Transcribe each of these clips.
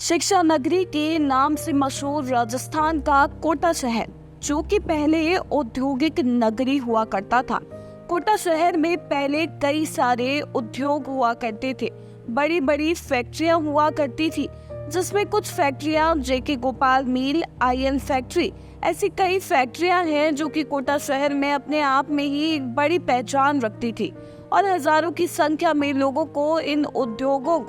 शिक्षा नगरी के नाम से मशहूर राजस्थान का कोटा शहर, जो कि पहले औद्योगिक नगरी हुआ करता था। कोटा शहर में पहले कई सारे उद्योग हुआ करते थे, बड़ी बड़ी फैक्ट्रियां हुआ करती थी, जिसमें कुछ फैक्ट्रियां जेके गोपाल मिल, आयन फैक्ट्री, ऐसी कई फैक्ट्रियां हैं जो कि कोटा शहर में अपने आप में ही एक बड़ी पहचान रखती थी और हजारों की संख्या में लोगों को इन उद्योगों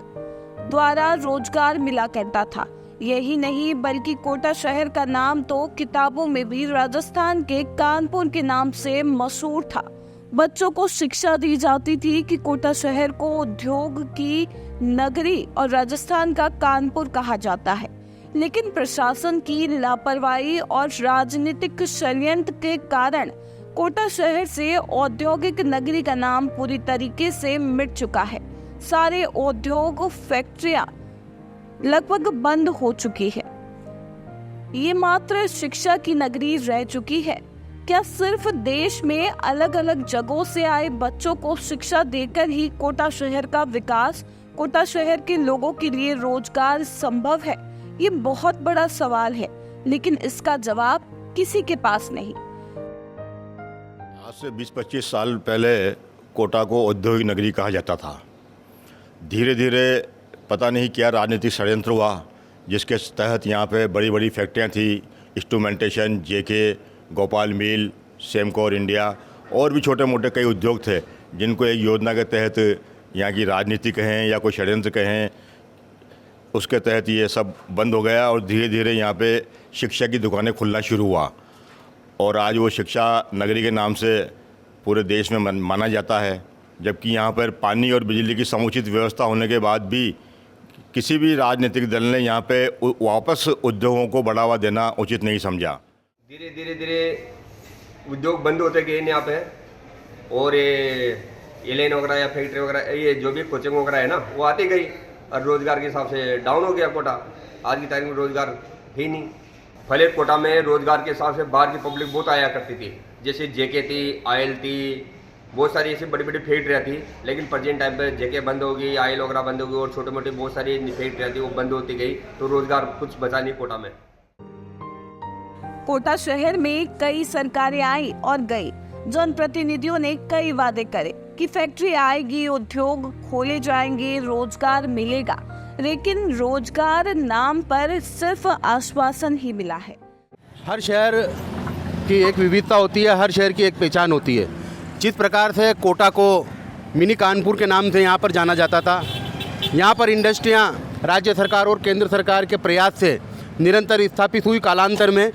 द्वारा रोजगार मिला करता था। यही नहीं बल्कि कोटा शहर का नाम तो किताबों में भी राजस्थान के कानपुर के नाम से मशहूर था। बच्चों को शिक्षा दी जाती थी कि कोटा शहर को उद्योग की नगरी और राजस्थान का कानपुर कहा जाता है, लेकिन प्रशासन की लापरवाही और राजनीतिक षड्यंत्र के कारण कोटा शहर से औद्योगिक नगरी का नाम पूरी तरीके से मिट चुका है। सारे उद्योग फैक्ट्रियां लगभग बंद हो चुकी है। ये मात्र शिक्षा की नगरी रह चुकी है। क्या सिर्फ देश में अलग अलग जगहों से आए बच्चों को शिक्षा देकर ही कोटा शहर का विकास, कोटा शहर के लोगों के लिए रोजगार संभव है? ये बहुत बड़ा सवाल है, लेकिन इसका जवाब किसी के पास नहीं। आज से 20-25 साल पहले कोटा को औद्योगिक नगरी कहा जाता था। धीरे धीरे पता नहीं क्या राजनीतिक षड्यंत्र हुआ, जिसके तहत यहाँ पे बड़ी बड़ी फैक्ट्रियाँ थी, इंस्ट्रूमेंटेशन, जेके, गोपाल मिल, सेमकोर इंडिया और भी छोटे मोटे कई उद्योग थे, जिनको एक योजना के तहत यहाँ की राजनीति कहें या कोई षड्यंत्र कहें, उसके तहत ये सब बंद हो गया और धीरे धीरे यहाँ पे शिक्षा की दुकानें खुलना शुरू हुआ। और आज वो शिक्षा नगरी के नाम से पूरे देश में माना जाता है, जबकि यहाँ पर पानी और बिजली की समुचित व्यवस्था होने के बाद भी किसी भी राजनीतिक दल ने यहाँ पे वापस उद्योगों को बढ़ावा देना उचित नहीं समझा। धीरे धीरे उद्योग बंद होते गए यहाँ पे, और ये लेन वगैरह या फैक्ट्री वगैरह, ये जो भी कोचिंग वगैरह है ना, वो आती गई और रोज़गार के हिसाब से डाउन हो गया कोटा। आज की तारीख में रोज़गार ही नहीं। पहले कोटा में रोज़गार के हिसाब से बाहर की पब्लिक बहुत आया करती थी, जैसे जेके थी, आयल थी, बहुत सारी ऐसी बड़ी बड़ी फैक्ट्रियाँ थी। लेकिन प्रेजेंट टाइम पे जेके बंद हो गई, आयल वगैरह बंद हो गई और छोटे मोटे बहुत सारी फैक्ट्रियाँ थी, वो बंद होती गई, तो रोज़गार कुछ बचा नहीं कोटा में। कोटा शहर में कई सरकारें आई और गई। जनप्रतिनिधियों ने कई वादे करे कि फैक्ट्री आएगी, उद्योग खोले जाएंगे, रोजगार मिलेगा, लेकिन रोजगार नाम पर सिर्फ आश्वासन ही मिला है। हर शहर की एक विविधता होती है, हर शहर की एक पहचान होती है। जिस प्रकार से कोटा को मिनी कानपुर के नाम से यहाँ पर जाना जाता था, यहाँ पर इंडस्ट्रियाँ राज्य सरकार और केंद्र सरकार के प्रयास से निरंतर स्थापित हुई कालांतर में,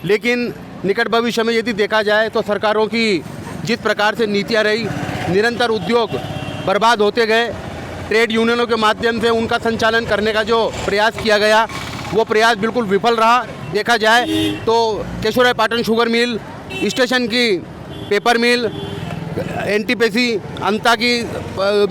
लेकिन निकट भविष्य में यदि देखा जाए तो सरकारों की जिस प्रकार से नीतियाँ रही, निरंतर उद्योग बर्बाद होते गए। ट्रेड यूनियनों के माध्यम से उनका संचालन करने का जो प्रयास किया गया, वो प्रयास बिल्कुल विफल रहा। देखा जाए तो Keshorai Patan sugar mill, station की पेपर मिल, एनटीपीसी अंता की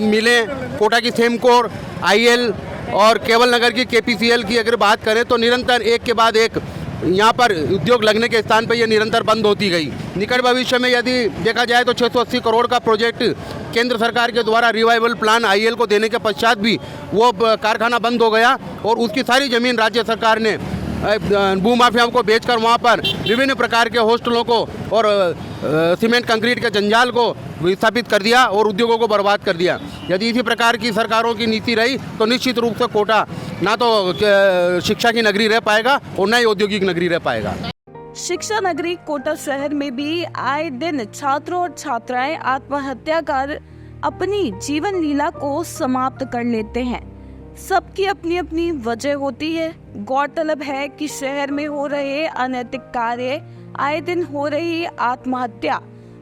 मिलें, कोटा की सेमकोर, आईएल और केवल नगर की केपीसीएल की अगर बात करें तो निरंतर एक के बाद एक यहाँ पर उद्योग लगने के स्थान पर यह निरंतर बंद होती गई। निकट भविष्य में यदि देखा जाए तो 680 करोड़ का प्रोजेक्ट केंद्र सरकार के द्वारा रिवाइवल प्लान आईएल को देने के पश्चात भी वो कारखाना बंद हो गया और उसकी सारी ज़मीन राज्य सरकार ने भूमाफियाओं को बेचकर वहाँ पर विभिन्न प्रकार के हॉस्टलों को और सीमेंट कंक्रीट के जंजाल को विस्थापित कर दिया और उद्योगों को बर्बाद कर दिया। यदि इसी प्रकार की सरकारों की नीति रही तो निश्चित रूप से कोटा ना तो शिक्षा की नगरी रह पाएगा और ना ही औद्योगिक नगरी रह पाएगा। शिक्षा नगरी कोटा शहर में भी आए दिन छात्रों और छात्राएं आत्महत्या कर अपनी जीवन लीला को समाप्त कर लेते हैं। सबकी अपनी अपनी वजह होती है। गौरतलब है कि शहर में हो रहे अनैतिक कार्य, आए दिन हो रही आत्महत्या,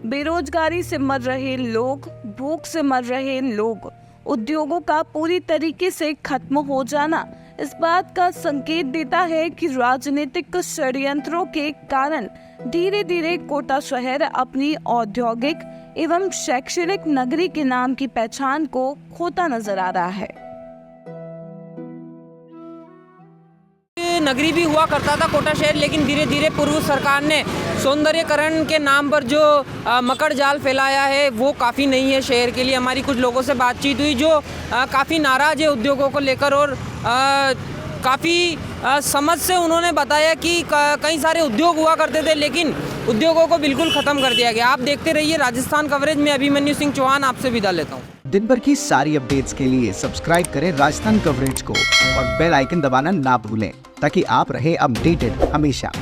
बेरोजगारी से मर रहे लोग, भूख से मर रहे लोग, उद्योगों का पूरी तरीके से खत्म हो जाना इस बात का संकेत देता है कि राजनीतिक षड्यंत्रों के कारण धीरे धीरे कोटा शहर अपनी औद्योगिक एवं शैक्षणिक नगरी के नाम की पहचान को खोता नजर आ रहा है। नगरी भी हुआ करता था कोटा शहर, लेकिन धीरे धीरे पूर्व सरकार ने सौंदर्यकरण के नाम पर जो मकड़ जाल फैलाया है वो काफ़ी नहीं है शहर के लिए। हमारी कुछ लोगों से बातचीत हुई जो काफ़ी नाराज़ है उद्योगों को लेकर और काफ़ी समझ से उन्होंने बताया कि कई सारे उद्योग हुआ करते थे, लेकिन उद्योगों को बिल्कुल ख़त्म कर दिया गया। आप देखते रहिए राजस्थान कवरेज में। अभिमन्यु सिंह चौहान आपसे विदा लेता हूँ। दिन भर की सारी अपडेट्स के लिए सब्सक्राइब करें राजस्थान कवरेज को और बेल आइकन दबाना ना भूलें ताकि आप रहे अपडेटेड हमेशा।